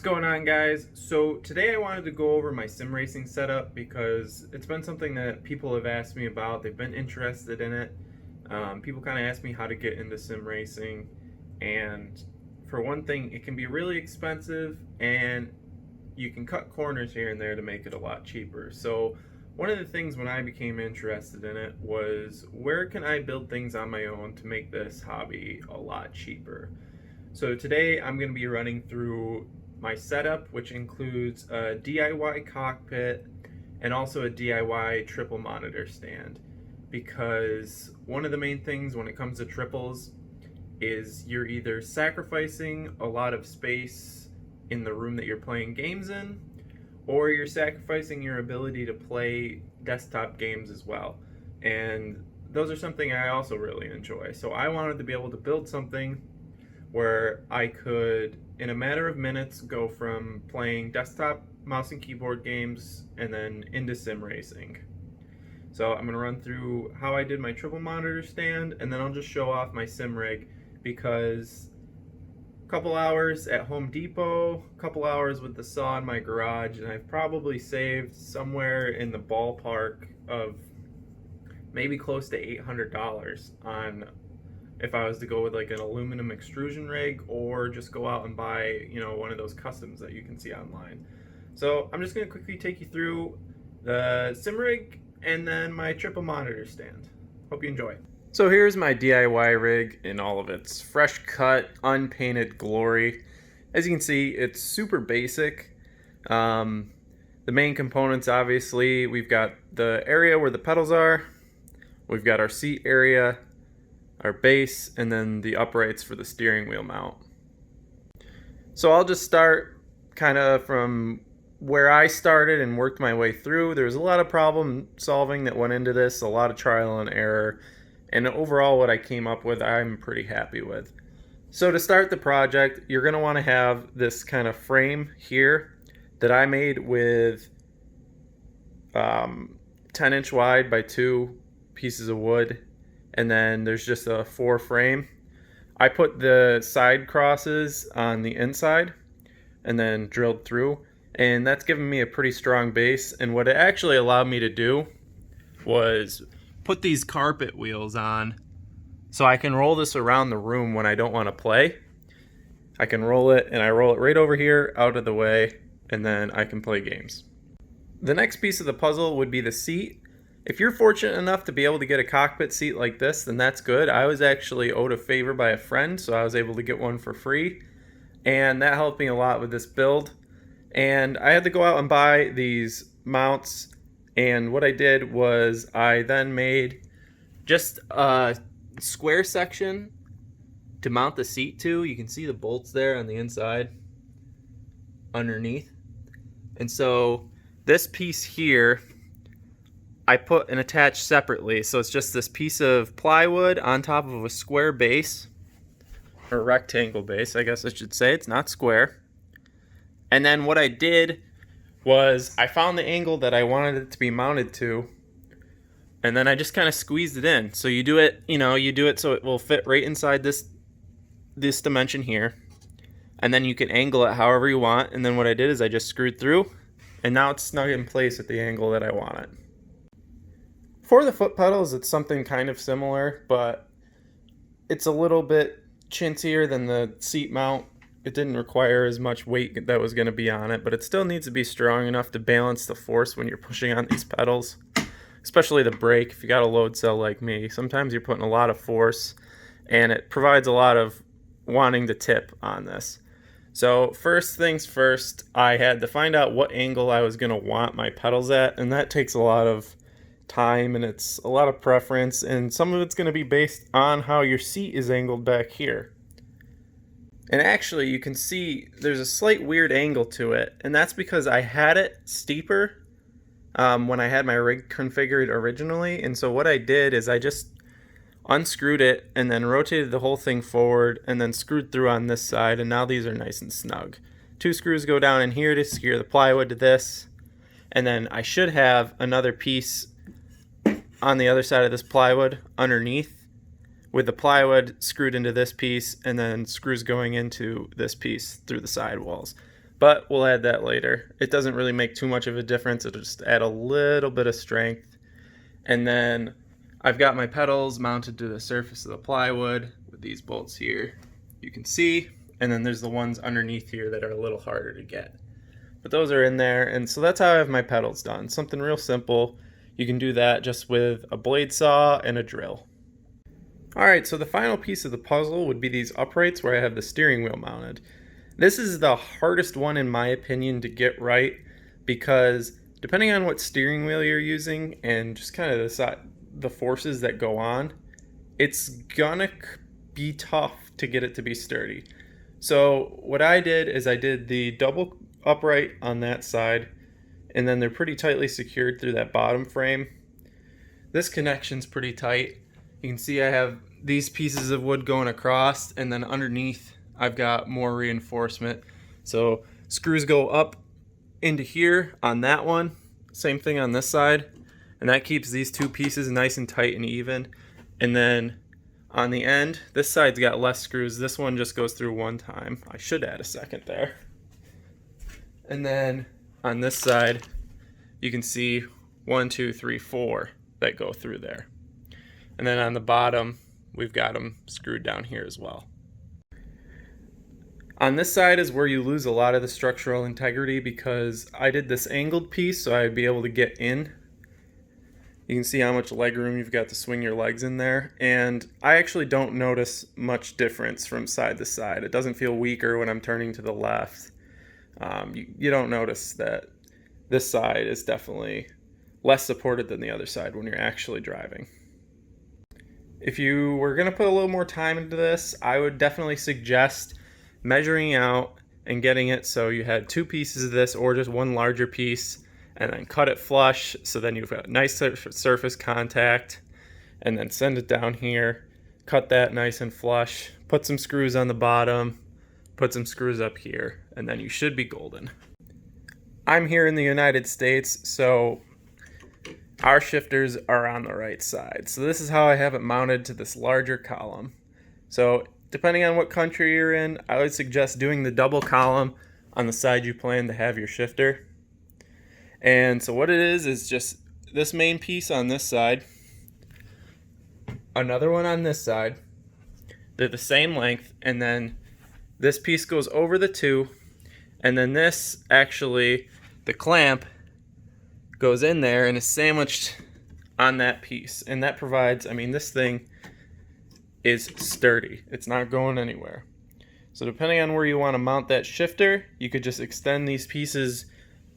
going on, guys? So today I wanted to go over my sim racing setup because it's been something that people have asked me about. They've been interested in it. People kind of ask me how to get into sim racing, and for one thing, it can be really expensive and you can cut corners here and there to make it a lot cheaper. So one of the things when I became interested in it was, where can I build things on my own to make this hobby a lot cheaper? So today I'm going to be running through my setup, which includes a DIY cockpit and also a DIY triple monitor stand, because one of the main things when it comes to triples is you're either sacrificing a lot of space in the room that you're playing games in, or you're sacrificing your ability to play desktop games as well. And those are something I also really enjoy. So I wanted to be able to build something where I could, in a matter of minutes, go from playing desktop mouse and keyboard games and then into sim racing. So I'm going to run through how I did my triple monitor stand, and then I'll just show off my sim rig, because a couple hours at Home Depot, a couple hours with the saw in my garage, and I've probably saved somewhere in the ballpark of maybe close to $800 on if I was to go with like an aluminum extrusion rig, or just go out and buy, one of those customs that you can see online. So I'm just going to quickly take you through the sim rig and then my triple monitor stand. Hope you enjoy. So here's my DIY rig in all of its fresh cut, unpainted glory. As you can see, it's super basic. The main components, obviously, we've got the area where the pedals are, we've got our seat area, our base, and then the uprights for the steering wheel mount. So I'll just start kind of from where I started and worked my way through. There's a lot of problem solving that went into this, a lot of trial and error, and overall what I came up with I'm pretty happy with. So to start the project, you're going to want to have this kind of frame here that I made with 10-inch wide by 2 pieces of wood, and then there's just a 4 frame. I put the side crosses on the inside and then drilled through, and that's given me a pretty strong base. And what it actually allowed me to do was put these carpet wheels on, so I can roll this around the room when I don't want to play. I can roll it, and I roll it right over here out of the way, and then I can play games. The next piece of the puzzle would be the seat. If you're fortunate enough to be able to get a cockpit seat like this, then that's good. I was actually owed a favor by a friend, so I was able to get one for free, and that helped me a lot with this build. And I had to go out and buy these mounts, and what I did was I then made just a square section to mount the seat to. You can see the bolts there on the inside underneath. And so this piece here I put and attached separately, so it's just this piece of plywood on top of a square base, or rectangle base, I guess I should say. It's not square. And then what I did was I found the angle that I wanted it to be mounted to, and then I just kind of squeezed it in. So you do it so it will fit right inside this dimension here, and then you can angle it however you want. And then what I did is I just screwed through, and now it's snug in place at the angle that I want it. For the foot pedals, it's something kind of similar, but it's a little bit chintzier than the seat mount. It didn't require as much weight that was going to be on it, but it still needs to be strong enough to balance the force when you're pushing on these pedals, especially the brake. If you got a load cell like me, sometimes you're putting a lot of force, and it provides a lot of wanting to tip on this. So first things first, I had to find out what angle I was going to want my pedals at, and that takes a lot of time, and it's a lot of preference, and some of it's going to be based on how your seat is angled back here. And actually you can see there's a slight weird angle to it, and that's because I had it steeper when I had my rig configured originally. And so what I did is I just unscrewed it and then rotated the whole thing forward and then screwed through on this side, and now these are nice and snug. 2 screws go down in here to secure the plywood to this, and then I should have another piece on the other side of this plywood underneath, with the plywood screwed into this piece and then screws going into this piece through the sidewalls. but we'll add that later. It doesn't really make too much of a difference. It'll just add a little bit of strength. And then I've got my pedals mounted to the surface of the plywood with these bolts here, you can see. And then there's the ones underneath here that are a little harder to get. But those are in there, and so that's how I have my pedals done. Something real simple. You can do that just with a blade saw and a drill. Alright, so the final piece of the puzzle would be these uprights where I have the steering wheel mounted. This is the hardest one in my opinion to get right, because depending on what steering wheel you're using and just kind of the forces that go on, it's gonna be tough to get it to be sturdy. So what I did is I did the double upright on that side, and then they're pretty tightly secured through that bottom frame. This connection's pretty tight. You can see I have these pieces of wood going across, and then underneath I've got more reinforcement. So screws go up into here on that one, same thing on this side, and that keeps these two pieces nice and tight and even. And then on the end, this side's got less screws. This one just goes through one time. I should add a second there. And then on this side, you can see 1, 2, 3, 4 that go through there. And then on the bottom, we've got them screwed down here as well. On this side is where you lose a lot of the structural integrity, because I did this angled piece so I'd be able to get in. You can see how much leg room you've got to swing your legs in there, and I actually don't notice much difference from side to side. It doesn't feel weaker when I'm turning to the left. You don't notice that this side is definitely less supported than the other side when you're actually driving. If you were going to put a little more time into this, I would definitely suggest measuring out and getting it so you had two pieces of this or just one larger piece, and then cut it flush so then you've got nice surface contact, and then send it down here, cut that nice and flush, put some screws on the bottom, put some screws up here, and then you should be golden. I'm here in the United States, so our shifters are on the right side. So this is how I have it mounted to this larger column. So depending on what country you're in, I would suggest doing the double column on the side you plan to have your shifter. And so what it is just this main piece on this side, another one on this side. They're the same length, and then this piece goes over the two, and then this actually, the clamp goes in there and is sandwiched on that piece, and that provides, I mean, this thing is sturdy. It's not going anywhere. So depending on where you want to mount that shifter, you could just extend these pieces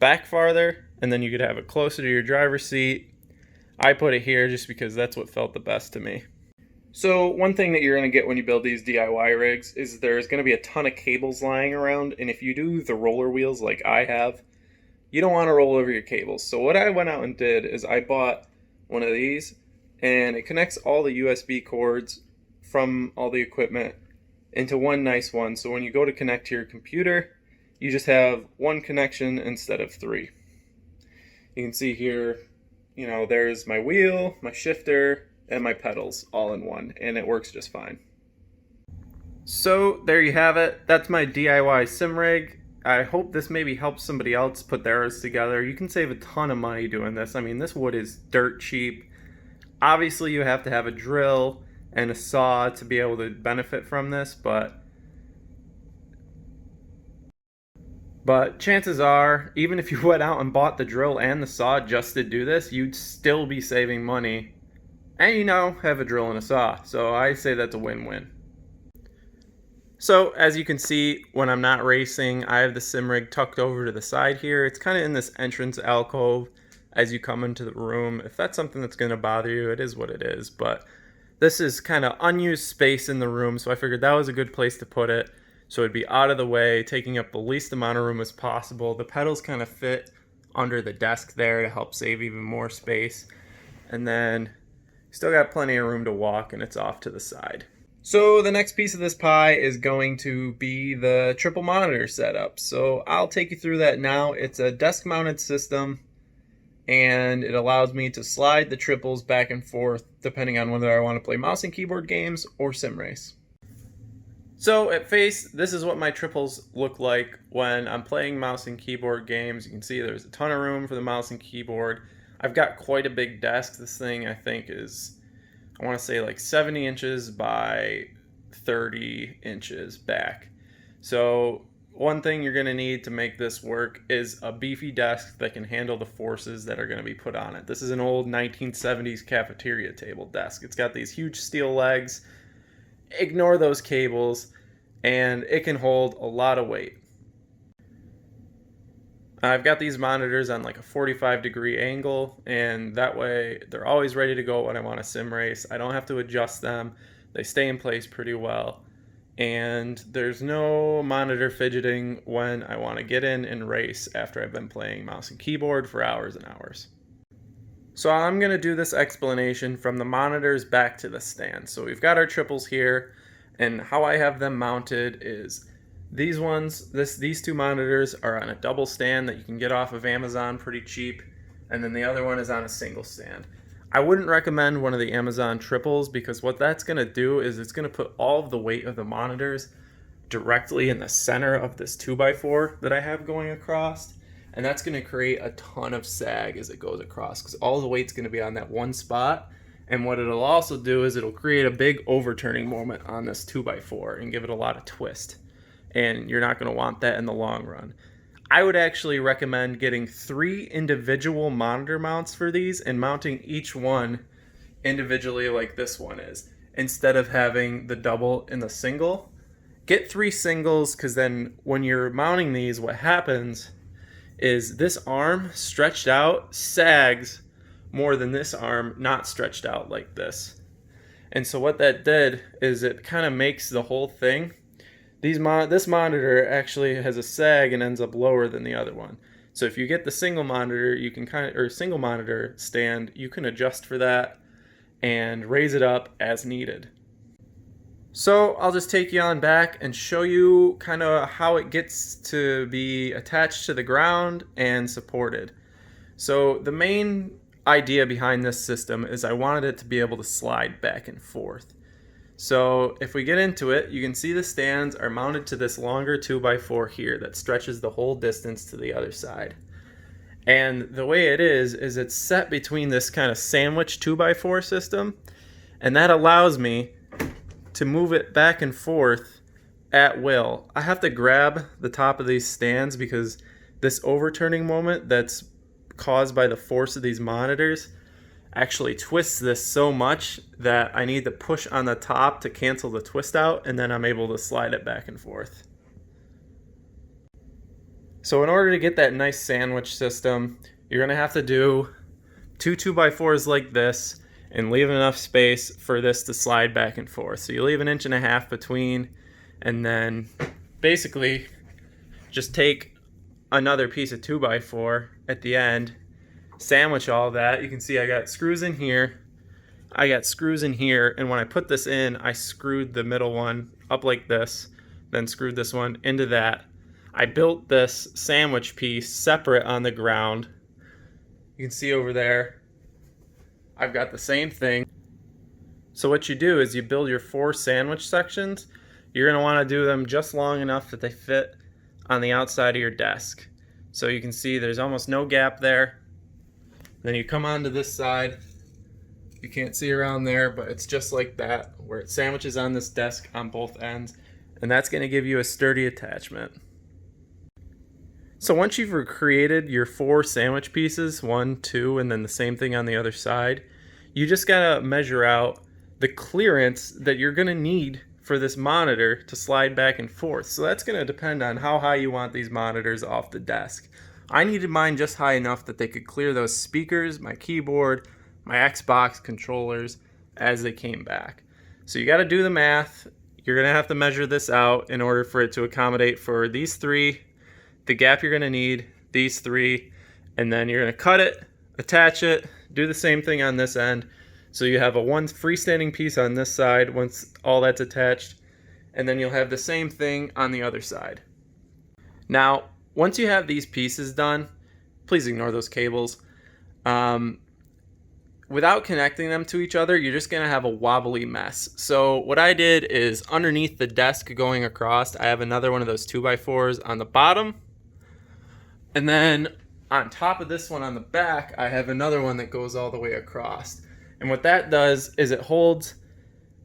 back farther, and then you could have it closer to your driver's seat. I put it here just because that's what felt the best to me. So one thing that you're going to get when you build these DIY rigs is there's going to be a ton of cables lying around, and if you do the roller wheels like I have, you don't want to roll over your cables. So what I went out and did is I bought one of these, and it connects all the USB cords from all the equipment into one nice one. So when you go to connect to your computer, you just have one connection instead of three. You can see here, you know, there's my wheel, my shifter, and my pedals all in one, and it works just fine. So there you have it. That's my DIY sim rig. I hope this maybe helps somebody else put theirs together. You can save a ton of money doing this. I mean, this wood is dirt cheap. Obviously you have to have a drill and a saw to be able to benefit from this, but chances are, even if you went out and bought the drill and the saw just to do this, you'd still be saving money. And you know, have a drill and a saw. So I say that's a win-win. So as you can see, when I'm not racing, I have the sim rig tucked over to the side here. It's kind of in this entrance alcove as you come into the room. If that's something that's going to bother you, it is what it is. But this is kind of unused space in the room, so I figured that was a good place to put it. So it'd be out of the way, taking up the least amount of room as possible. The pedals kind of fit under the desk there to help save even more space. And then still got plenty of room to walk, and it's off to the side. So the next piece of this pie is going to be the triple monitor setup. So I'll take you through that now. It's a desk mounted system, and it allows me to slide the triples back and forth depending on whether I want to play mouse and keyboard games or sim race. So at face, this is what my triples look like when I'm playing mouse and keyboard games. You can see there's a ton of room for the mouse and keyboard. I've got quite a big desk. This thing I think is, I want to say like 70 inches by 30 inches back. So one thing you're going to need to make this work is a beefy desk that can handle the forces that are going to be put on it. This is an old 1970s cafeteria table desk. It's got these huge steel legs. Ignore those cables, and it can hold a lot of weight. I've got these monitors on like a 45-degree angle, and that way they're always ready to go when I want to sim race. I don't have to adjust them. They stay in place pretty well, and there's no monitor fidgeting when I want to get in and race after I've been playing mouse and keyboard for hours and hours. So I'm going to do this explanation from the monitors back to the stand. So we've got our triples here, and how I have them mounted is these two monitors are on a double stand that you can get off of Amazon pretty cheap, and then the other one is on a single stand. I wouldn't recommend one of the Amazon triples because what that's going to do is it's going to put all of the weight of the monitors directly in the center of this 2x4 that I have going across. And that's going to create a ton of sag as it goes across because all the weight's going to be on that one spot. And what it'll also do is it'll create a big overturning moment on this 2x4 and give it a lot of twist. And you're not going to want that in the long run. I would actually recommend getting 3 individual monitor mounts for these and mounting each one individually like this one is, instead of having the double and the single. Get 3 singles because then when you're mounting these, what happens is this arm stretched out sags more than this arm not stretched out like this. And so what that did is it kind of makes the whole thing. This monitor actually has a sag and ends up lower than the other one. So if you get the single monitor, you can single monitor stand, you can adjust for that and raise it up as needed. So I'll just take you on back and show you kind of how it gets to be attached to the ground and supported. So the main idea behind this system is I wanted it to be able to slide back and forth. So if we get into it, you can see the stands are mounted to this longer 2x4 here that stretches the whole distance to the other side. And the way it is it's set between this kind of sandwich 2x4 system, and that allows me to move it back and forth at will. I have to grab the top of these stands because this overturning moment that's caused by the force of these monitors actually twists this so much that I need to push on the top to cancel the twist out, and then I'm able to slide it back and forth. So in order to get that nice sandwich system, you're going to have to do 2 2x4s like this and leave enough space for this to slide back and forth. So you leave 1.5 inches between, and then basically just take another piece of 2x4 at the end, sandwich all that. You can see I got screws in here, I got screws in here, and when I put this in, I screwed the middle one up like this, then screwed this one into that. I built this sandwich piece separate on the ground. You can see over there I've got the same thing. So what you do is you build your 4 sandwich sections. You're going to want to do them just long enough that they fit on the outside of your desk. So you can see there's almost no gap there. Then you come onto this side. You can't see around there, but it's just like that, where it sandwiches on this desk on both ends. And that's going to give you a sturdy attachment. So once you've created your 4 sandwich pieces, 1, 2, and then the same thing on the other side, you just gotta measure out the clearance that you're gonna need for this monitor to slide back and forth. So that's gonna depend on how high you want these monitors off the desk. I needed mine just high enough that they could clear those speakers, my keyboard, my Xbox controllers as they came back. So you gotta do the math. You're gonna have to measure this out in order for it to accommodate for these 3, the gap you're going to need, these 3, and then you're going to cut it, attach it, do the same thing on this end. So you have a one freestanding piece on this side once all that's attached, and then you'll have the same thing on the other side. Now, once you have these pieces done, please ignore those cables. without connecting them to each other, you're just gonna have a wobbly mess. So what I did is underneath the desk going across, I have another one of those 2x4s on the bottom. And then on top of this one on the back, I have another one that goes all the way across. And what that does is it holds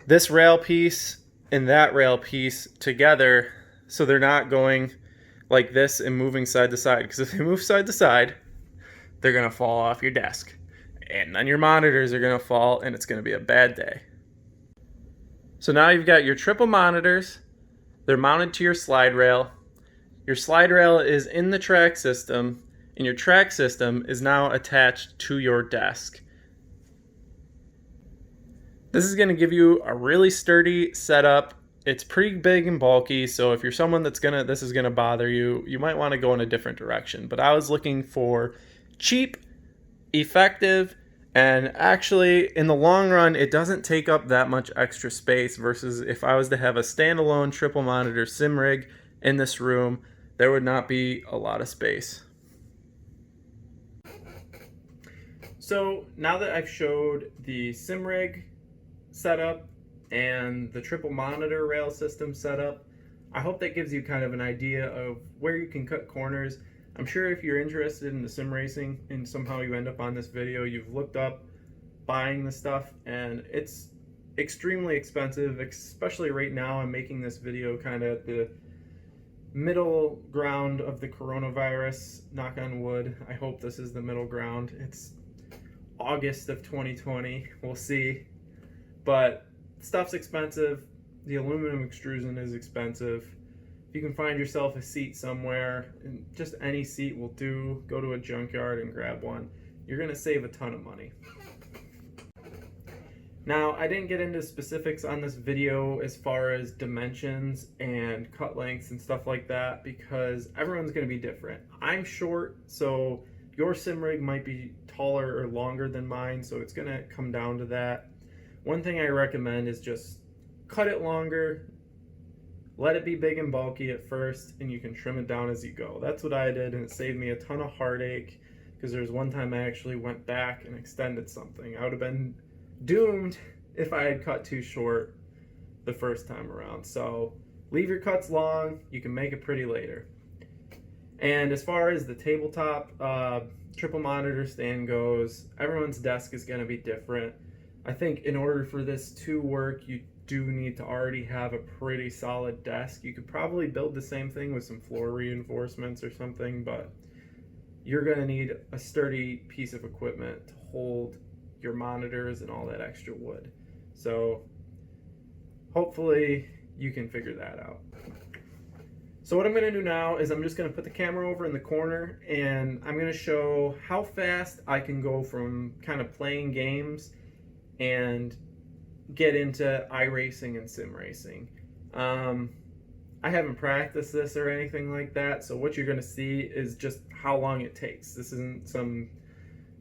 this rail piece and that rail piece together so they're not going like this and moving side to side. Because if they move side to side, they're gonna fall off your desk. And then your monitors are gonna fall and it's gonna be a bad day. So now you've got your triple monitors. They're mounted to your slide rail. Your slide rail is in the track system, and your track system is now attached to your desk. This is going to give you a really sturdy setup. It's pretty big and bulky, so if you're someone this is gonna bother you, you might want to go in a different direction. But I was looking for cheap, effective, and actually in the long run, it doesn't take up that much extra space versus if I was to have a standalone triple monitor sim rig in this room, there would not be a lot of space. So now that I've showed the sim rig setup and the triple monitor rail system setup, I hope that gives you kind of an idea of where you can cut corners. I'm sure if you're interested in the sim racing and somehow you end up on this video, you've looked up buying the stuff and it's extremely expensive, especially right now. I'm making this video kind of at the middle ground of the coronavirus, knock on wood. I hope this is the middle ground. It's August of 2020, we'll see. But stuff's expensive. The aluminum extrusion is expensive. If you can find yourself a seat somewhere, and just any seat will do, go to a junkyard and grab one. You're gonna save a ton of money. Now, I didn't get into specifics on this video as far as dimensions and cut lengths and stuff like that because everyone's going to be different. I'm short, so your sim rig might be taller or longer than mine, so it's going to come down to that. One thing I recommend is just cut it longer, let it be big and bulky at first, and you can trim it down as you go. That's what I did, and it saved me a ton of heartache because there was one time I actually went back and extended something. I would have been doomed if I had cut too short the first time around. So leave your cuts long, you can make it pretty later. And as far as the tabletop triple monitor stand goes, everyone's desk is going to be different. I think in order for this to work, you do need to already have a pretty solid desk. You could probably build the same thing with some floor reinforcements or something, but you're going to need a sturdy piece of equipment to hold your monitors and all that extra wood. So hopefully you can figure that out. So what I'm going to do now is I'm just going to put the camera over in the corner and I'm going to show how fast I can go from kind of playing games and get into iRacing and sim racing. I haven't practiced this or anything like that, so what you're going to see is just how long it takes. This isn't some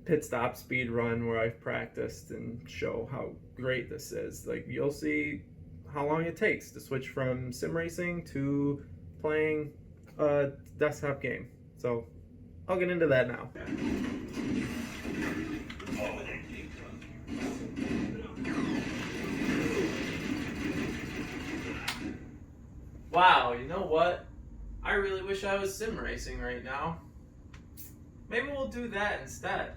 pit stop speed run where I've practiced and show how great this is. Like, you'll see how long it takes to switch from sim racing to playing a desktop game. So I'll get into that now. Wow, you know what? I really wish I was sim racing right now. Maybe we'll do that instead.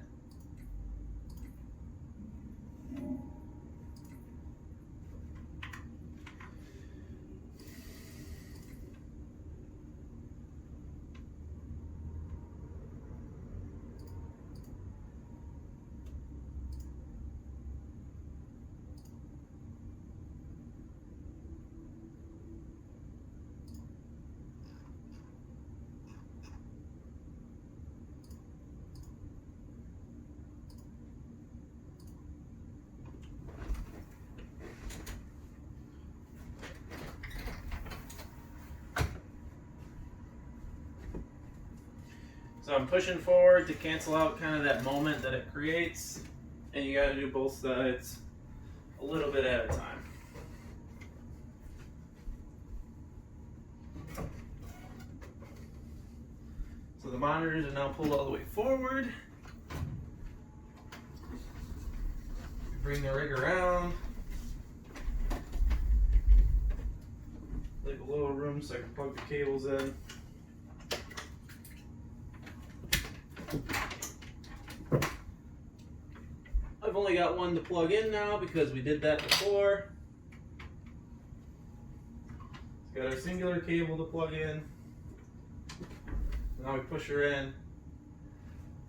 So I'm pushing forward to cancel out kind of that moment that it creates, and you got to do both sides a little bit at a time. So the monitors are now pulled all the way forward. Bring the rig around. Leave a little room so I can plug the cables in. I've only got one to plug in now because we did that before. It's got our singular cable to plug in. Now we push her in,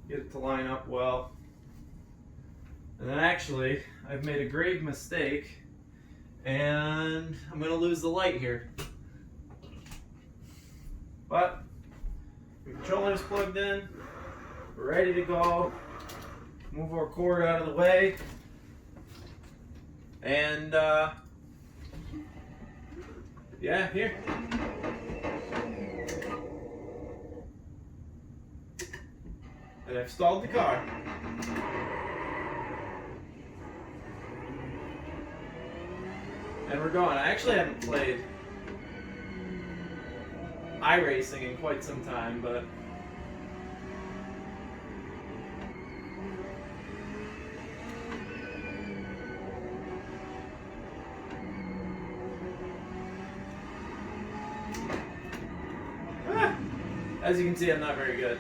get it to line up well. And then actually, I've made a grave mistake and I'm going to lose the light here. But the controller's plugged in, we're ready to go. Move our cord out of the way, and yeah, here. And I've stalled the car. And we're going. I actually haven't played iRacing in quite some time, but as you can see, I'm not very good.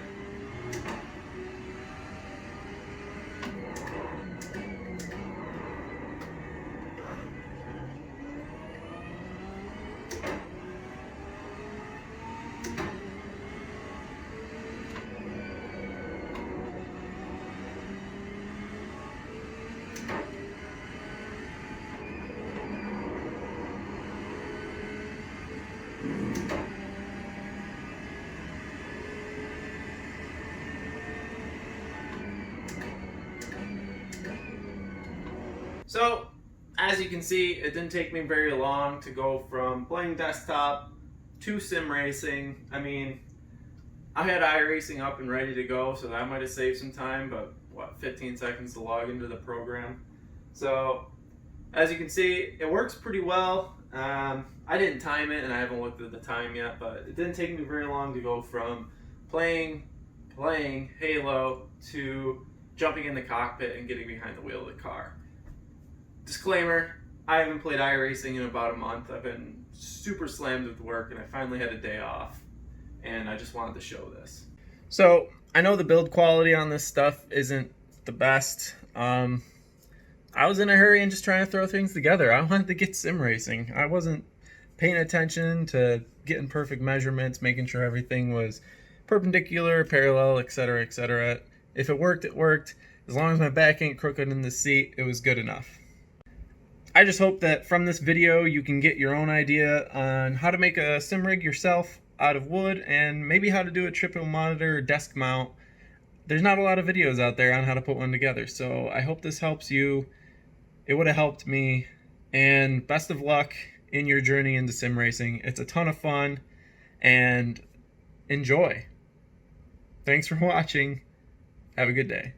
So, as you can see, it didn't take me very long to go from playing desktop to sim racing. I mean, I had iRacing up and ready to go, so that might have saved some time, but what, 15 seconds to log into the program. So, as you can see, it works pretty well. I didn't time it, and I haven't looked at the time yet, but it didn't take me very long to go from playing Halo to jumping in the cockpit and getting behind the wheel of the car. Disclaimer, I haven't played iRacing in about a month. I've been super slammed with work, and I finally had a day off, and I just wanted to show this. So, I know the build quality on this stuff isn't the best. I was in a hurry and just trying to throw things together. I wanted to get sim racing. I wasn't paying attention to getting perfect measurements, making sure everything was perpendicular, parallel, etc., etc. If it worked, it worked. As long as my back ain't crooked in the seat, it was good enough. I just hope that from this video you can get your own idea on how to make a sim rig yourself out of wood, and maybe how to do a triple monitor desk mount. There's not a lot of videos out there on how to put one together, so I hope this helps you. It would have helped me, and best of luck in your journey into sim racing. It's a ton of fun, and enjoy. Thanks for watching. Have a good day.